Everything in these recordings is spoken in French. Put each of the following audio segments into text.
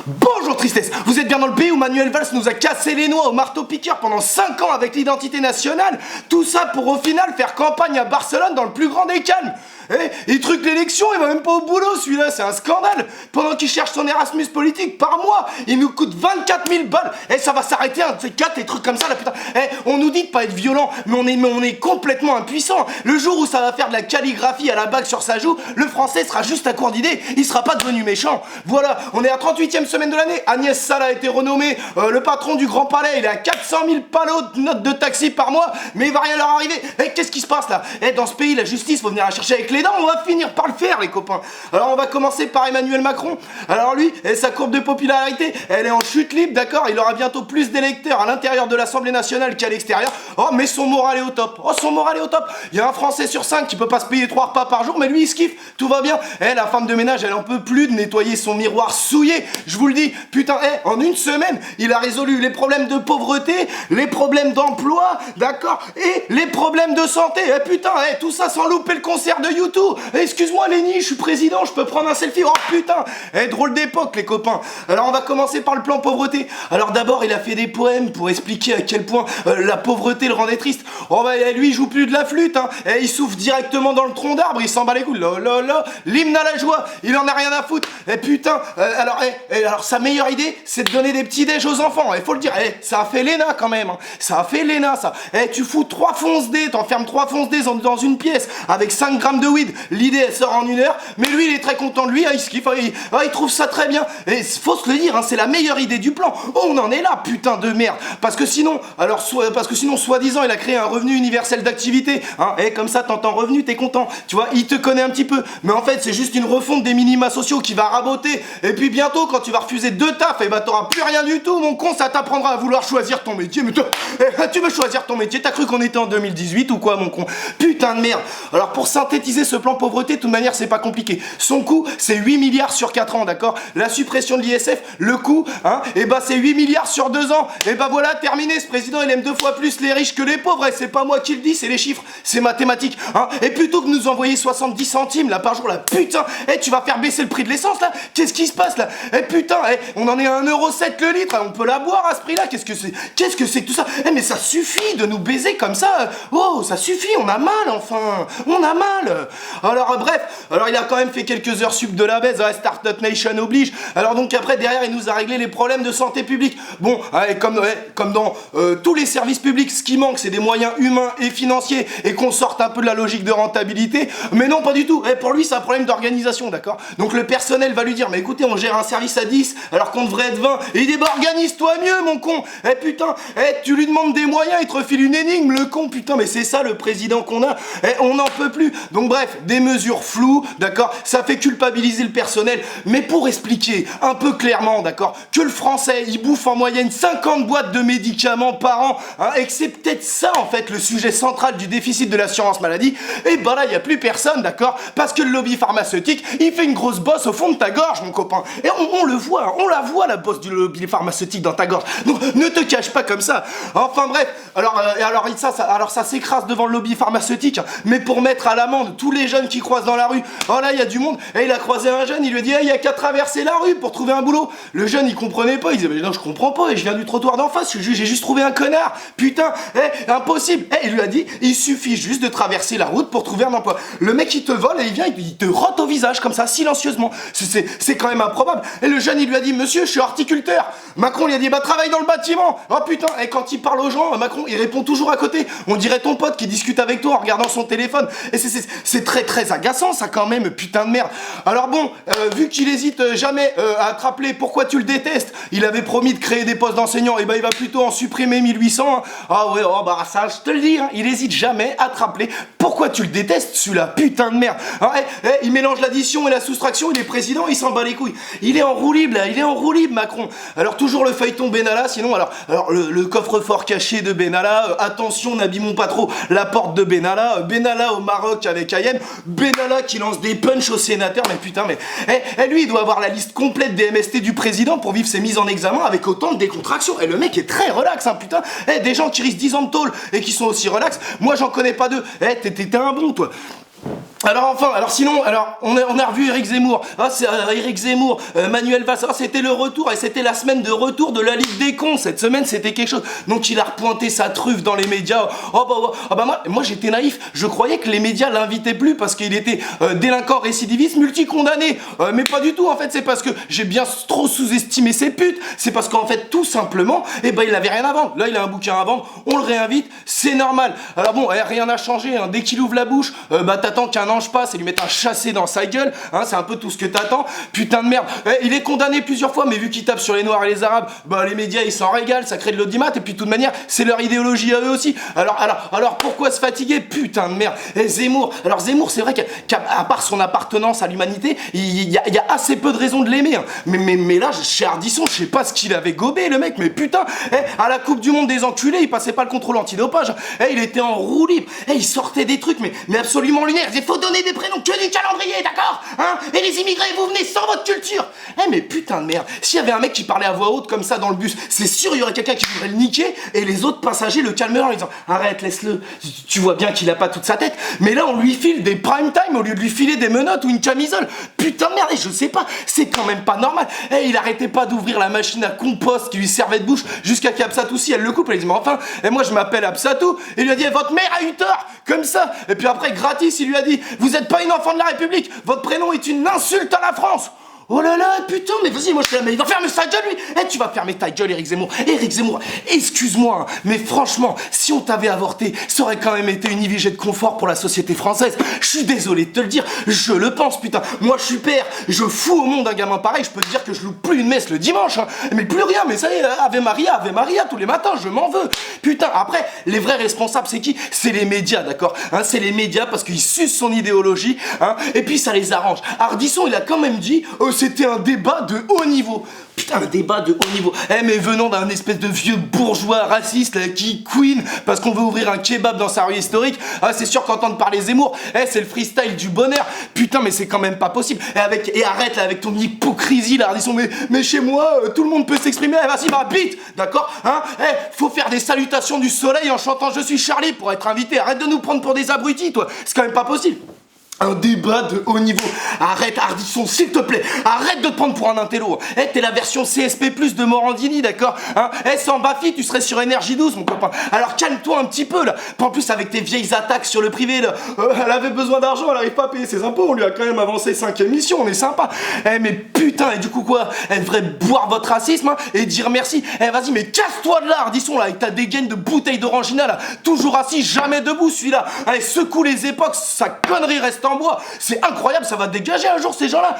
Bonjour tristesse, vous êtes bien dans le pays où Manuel Valls nous a cassé les noix au marteau-piqueur pendant 5 ans avec l'identité nationale. Tout ça pour au final faire campagne à Barcelone dans le plus grand des calmes. Il truque l'élection, il va même pas au boulot celui-là, c'est un scandale. Pendant qu'il cherche son Erasmus politique par mois, il nous coûte 24 000 balles. Ça va s'arrêter un de ces quatre, les trucs comme ça là putain. On nous dit de pas être violent, mais on est complètement impuissant. Le jour où ça va faire de la calligraphie à la bague sur sa joue, le français sera juste à court d'idées, il sera pas devenu méchant. Voilà, on est à 38e semaine de l'année, Agnès Sall a été renommé le patron du Grand Palais, il est à 400 000 palos de notes de taxi par mois, mais il va rien leur arriver. Qu'est-ce qui se passe là? Dans ce pays, la justice, faut venir la chercher avec les dents, on va finir par le faire les copains. Alors on va commencer par Emmanuel Macron. Alors lui, sa courbe de popularité, elle est en chute libre, d'accord? Il aura bientôt plus d'électeurs à l'intérieur de l'Assemblée nationale qu'à l'extérieur. Oh mais son moral est au top. Oh son moral est au top. Il y a un Français sur 5 qui peut pas se payer 3 repas par jour, mais lui il se kiffe, tout va bien. La femme de ménage, elle en peut plus de nettoyer son miroir souillé. Je vous le dis, putain, en une semaine, il a résolu les problèmes de pauvreté, les problèmes d'emploi, d'accord? Et les problèmes de santé. Putain, tout ça sans louper le concert de YouTube. Excuse-moi Lenny, je suis président, je peux prendre un selfie. Oh putain, drôle d'époque les copains. Alors on va commencer par le plan pauvreté. Alors d'abord il a fait des poèmes pour expliquer à quel point la pauvreté le rendait triste. Oh bah lui il joue plus de la flûte, hein. Il souffle directement dans le tronc d'arbre, il s'en bat les couilles. L'hymne à la joie, il en a rien à foutre. Putain, alors sa meilleure idée c'est de donner des petits déj aux enfants. Il faut le dire, ça a fait l'ENA quand même, hein. Ça a fait l'ENA ça. Tu fous 3 fonce-dés, t'enfermes 3 fonce-dés dans une pièce avec 5 grammes de weed. L'idée elle sort en 1 heure, mais lui il est très content de lui, il se kiffe, il trouve ça très bien. Et faut se le dire, hein, c'est la meilleure idée du plan. On en est là, putain de merde. Parce que sinon, soi-disant, il a créé un revenu universel d'activité. Hein, comme ça, t'entends revenu, t'es content. Tu vois, il te connaît un petit peu. Mais en fait, c'est juste une refonte des minima sociaux qui va raboter. Et puis bientôt, quand tu vas refuser 2 tafs, t'auras plus rien du tout, mon con, ça t'apprendra à vouloir choisir ton métier. Mais toi, tu veux choisir ton métier? T'as cru qu'on était en 2018 ou quoi, mon con? Putain de merde. Alors, pour synthétiser ce plan pauvreté, de toute manière, c'est pas compliqué. Son coût, c'est 8 milliards sur 4 ans, d'accord? La suppression de l'ISF, le coût, hein, c'est 8 milliards sur 2 ans. Voilà, terminé. Ce président, il aime 2 fois plus les riches que les pauvres. C'est pas moi qui le dis, c'est les chiffres, c'est mathématique, hein. Et plutôt que de nous envoyer 70 centimes, là, par jour, là, putain, tu vas faire baisser le prix de l'essence, là? Qu'est-ce qui se passe, là? Putain, on en est à 1,7€ le litre, on peut la boire à ce prix-là. Qu'est-ce que c'est que tout ça? Mais ça suffit de nous baiser comme ça. Oh, ça suffit, on a mal, enfin. On a mal. Alors, bref, il a quand même fait quelques heures sup de la baise, Startup Nation oblige. Alors donc après, derrière, il nous a réglé les problèmes de santé publique. Bon, comme dans tous les services publics, ce qui manque, c'est des moyens humains et financiers et qu'on sorte un peu de la logique de rentabilité. Mais non, pas du tout. Pour lui, c'est un problème d'organisation, d'accord? Donc le personnel va lui dire, mais écoutez, on gère un service à 10 alors qu'on devrait être 20. Et il dit, bah organise-toi mieux, mon con. Putain, tu lui demandes des moyens, il te refile une énigme, le con, putain, mais c'est ça le président qu'on a. On n'en peut plus. Donc bref, des mesures floues, d'accord? Ça fait culpabiliser le personnel, mais pour expliquer un peu clairement, d'accord, que le français, il bouffe en moyenne 50 boîtes de médicaments par an, hein, et que c'est peut-être ça, en fait, le sujet central du déficit de l'assurance maladie, et là, il n'y a plus personne, d'accord, parce que le lobby pharmaceutique, il fait une grosse bosse au fond de ta gorge, mon copain. Et on le voit, on la voit, la bosse du lobby pharmaceutique dans ta gorge. Donc, ne te cache pas comme ça. Enfin, bref, alors ça s'écrase devant le lobby pharmaceutique, hein, mais pour mettre à l'amende tous les jeunes qui croisent dans la rue. Oh là, il y a du monde. Il a croisé un jeune, il lui a dit, il y a qu'à traverser la rue pour trouver un boulot. Le jeune, il comprenait pas. Il disait, mais non, je comprends pas. Je viens du trottoir d'en face. J'ai juste trouvé un connard. Putain, impossible. Il lui a dit, il suffit juste de traverser la route pour trouver un emploi. Le mec, il te vole et il vient, il te rote au visage comme ça, silencieusement. C'est quand même improbable. Et le jeune, il lui a dit, monsieur, je suis horticulteur. Macron, il a dit, bah, travaille dans le bâtiment. Oh putain, et quand il parle aux gens, Macron, il répond toujours à côté. On dirait ton pote qui discute avec toi en regardant son téléphone. Et c'est très très agaçant, ça, quand même, putain de merde. Alors bon, vu qu'il hésite jamais à te rappeler pourquoi tu le détestes, il avait promis de créer des postes d'enseignants, et il va plutôt en supprimer 1800. Hein. Ah ouais, oh bah ça, je te le dis, hein, il hésite jamais à te rappeler pourquoi tu le détestes, celui-là, putain de merde. Alors, il mélange l'addition et la soustraction, il est président, il s'en bat les couilles. Il est en roue libre, là, il est en roue libre, Macron. Alors toujours le feuilleton Benalla, sinon, alors le coffre-fort caché de Benalla, attention, n'abîmons pas trop la porte de Benalla, Benalla au Maroc avec Ayem, Benalla qui lance des punchs au sénateur, mais putain, mais lui, il doit avoir la liste complète des MST du président pour vivre ses mises en examen avec autant de décontraction. Et le mec est très relax, hein, putain. Des gens qui risquent 10 ans de tôle et qui sont aussi relax, moi j'en connais pas deux. T'es un bon, toi. Alors sinon, on a revu Éric Zemmour. Ah, c'est Éric Zemmour, Manuel Valls. Ah, c'était le retour, et c'était la semaine de retour de la Ligue des cons. Cette semaine, c'était quelque chose. Donc il a repointé sa truffe dans les médias. Moi j'étais naïf. Je croyais que les médias l'invitaient plus parce qu'il était délinquant récidiviste, multicondamné. Mais pas du tout. En fait, c'est parce que j'ai bien trop sous-estimé ces putes. C'est parce qu'en fait, tout simplement, il avait rien à vendre. Là, il a un bouquin à vendre. On le réinvite. C'est normal. Alors bon, rien n'a changé. Hein. Dès qu'il ouvre la bouche, t'attends qu'un ange passe et lui mettre un chassé dans sa gueule, hein, c'est un peu tout ce que t'attends, putain de merde. Il est condamné plusieurs fois, mais vu qu'il tape sur les noirs et les arabes, les médias ils s'en régalent, ça crée de l'audimat, et puis de toute manière, c'est leur idéologie à eux aussi. Alors pourquoi se fatiguer, putain de merde. Zemmour, c'est vrai qu'à part son appartenance à l'humanité, il y a assez peu de raisons de l'aimer, hein. Mais là, chez Ardisson, je sais pas ce qu'il avait gobé, le mec, mais putain, à la Coupe du Monde des enculés, il passait pas le contrôle antidopage, il était en roue libre, il sortait des trucs, mais absolument lunaires. Il faut donner des prénoms que du calendrier, d'accord, hein. Et les immigrés, vous venez sans votre culture. Mais putain de merde, s'il y avait un mec qui parlait à voix haute comme ça dans le bus, c'est sûr il y aurait quelqu'un qui voudrait le niquer, et les autres passagers le calmeraient en lui disant arrête, laisse-le, tu vois bien qu'il a pas toute sa tête. Mais là on lui file des prime time au lieu de lui filer des menottes ou une camisole. Putain de merde, je sais pas, c'est quand même pas normal. Il arrêtait pas d'ouvrir la machine à compost qui lui servait de bouche jusqu'à qu'Absatoussi elle le coupe. Elle dit mais enfin, moi je m'appelle Absatou, et il lui a dit votre mère a eu tort, comme ça. Et puis après gratis il lui a dit vous êtes pas une enfant de la République, votre prénom est une insulte à la France. Oh là là, putain, mais vas-y, moi je te la mets. Il va fermer sa gueule, lui. Tu vas fermer ta gueule, Éric Zemmour. Éric Zemmour, excuse-moi, hein, mais franchement, si on t'avait avorté, ça aurait quand même été une IVG de confort pour la société française. Je suis désolé de te le dire, je le pense, putain. Moi, je suis père, je fous au monde un gamin pareil. Je peux te dire que je loupe plus une messe le dimanche, hein. Mais plus rien, mais ça y est, Ave Maria, tous les matins, je m'en veux. Putain, après, les vrais responsables, c'est qui? C'est les médias, d'accord, hein, c'est les médias parce qu'ils sucent son idéologie, hein, et puis ça les arrange. Ardisson, il a quand même dit, c'était un débat de haut niveau. Putain, un débat de haut niveau. Mais venant d'un espèce de vieux bourgeois raciste là, qui queen parce qu'on veut ouvrir un kebab dans sa rue historique, c'est sûr qu'entendre parler Zemmour, c'est le freestyle du bonheur. Putain, mais c'est quand même pas possible. Et arrête là avec ton hypocrisie là, Ardisson. Mais chez moi, tout le monde peut s'exprimer. Vas-y, bite, d'accord, hein. Faut faire des salutations du soleil en chantant Je suis Charlie pour être invité. Arrête de nous prendre pour des abrutis, toi. C'est quand même pas possible. Un débat de haut niveau. Arrête, Ardisson, s'il te plaît. Arrête de te prendre pour un intello. T'es la version CSP+, de Morandini, d'accord, hein. Sans Bafi, tu serais sur énergie 12, mon copain. Alors calme-toi un petit peu, là. En plus, avec tes vieilles attaques sur le privé, là. Elle avait besoin d'argent, elle arrive pas à payer ses impôts. On lui a quand même avancé 5 émissions, on est sympa. Mais putain, et du coup, quoi? Elle devrait boire votre racisme, hein, et dire merci. Vas-y, mais casse-toi de là, Ardisson, là, avec ta dégaine de bouteille d'orangina, là. Toujours assis, jamais debout, celui-là. Allez, secoue les époques, sa connerie reste en bois. C'est incroyable, ça va dégager un jour ces gens-là.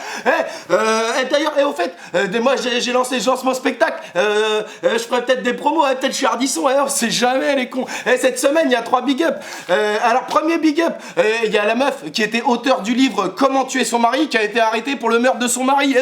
D'ailleurs, au fait, moi j'ai lancé mon spectacle. Je ferai peut-être des promos, peut-être chez Ardisson. On sait jamais les cons. Cette semaine, il y a 3 big up. Alors premier big up, il y a la meuf qui était auteure du livre Comment tuer son mari, qui a été arrêtée pour le meurtre de son mari.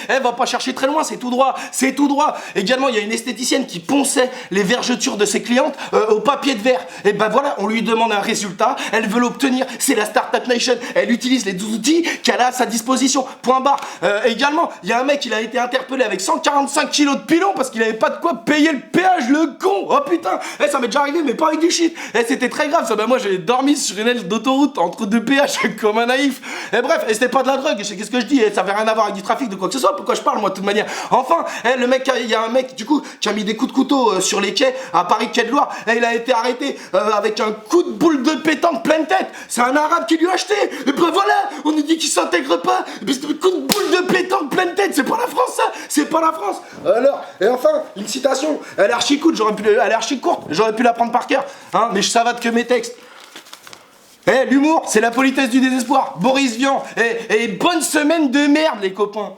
Elle va pas chercher très loin, c'est tout droit, c'est tout droit. Également, il y a une esthéticienne qui ponçait les vergetures de ses clientes au papier de verre. Voilà, on lui demande un résultat, elle veut l'obtenir. C'est la Startup Nation. Elle utilise les outils qu'elle a à sa disposition. Point barre. Également, il y a un mec, il a été interpellé avec 145 kilos de pilon parce qu'il avait pas de quoi payer le péage, le con. Oh putain, ça m'est déjà arrivé, mais pas avec du shit. C'était très grave, ça. Moi, j'ai dormi sur une aile d'autoroute entre 2 péages comme un naïf. Bref, c'était pas de la drogue. Qu'est-ce que je dis? Ça avait rien à voir avec du trafic, de quoi que ce soit. Pourquoi je parle, moi, de toute manière? Enfin, le mec, il y a un mec, du coup, qui a mis des coups de couteau sur les quais à Paris, quai de Loire. Il a été arrêté avec un coup de boule de pétanque pleine tête. C'est un arabe qui lui a acheté. Et bref, voilà, on nous dit qu'il s'intègre pas. Mais c'est un coup de boule de pétanque pleine tête. C'est pas la France, ça. C'est pas la France. Alors, et enfin, une citation. Elle est archi courte, j'aurais pu la prendre par cœur. Hein, mais je savate que mes textes. L'humour, c'est la politesse du désespoir. Boris Vian. Et bonne semaine de merde, les copains.